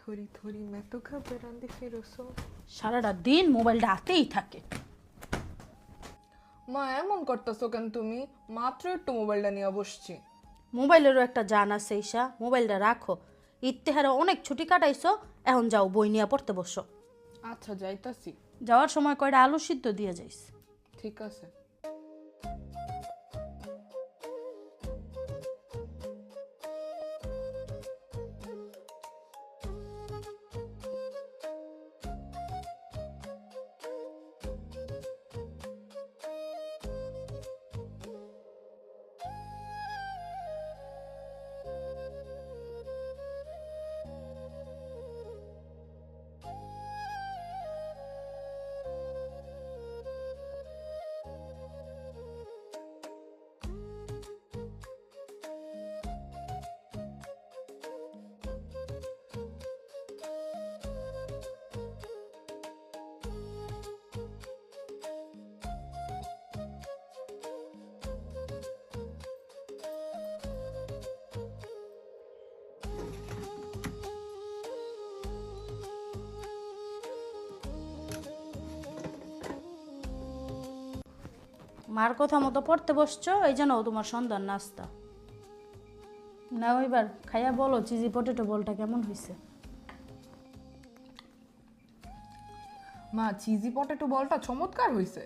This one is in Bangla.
थोड़ी थोड़ी मैं तो घबराती फिर उसो সারাটা দিন মোবাইলটা হাতেই থাকে। মা এমন করতেছো কেন তুমি? মাত্র একটু মোবাইলটা নিয়ে বসছি। মোবাইলেরও একটা জান আছে ঈশা, মোবাইলটা রাখো। ইত্তেহারে অনেক ছুটি কাটাইছো, এখন যাও বই নিয়ে পড়তে বসো। আচ্ছা যাইতাছি। যাওয়ার সময় কয়টা আলু সিদ্ধ দিয়ে যাইস। ঠিক আছে। মার কথা মতো পড়তে বসছো, এই জন্য তোমার সন্ধ্যার নাস্তা। না এবার খাইয়া বলো চিজি পটেটো বলটা কেমন হয়েছে। মা চিজি পটেটো বলটা চমৎকার হয়েছে।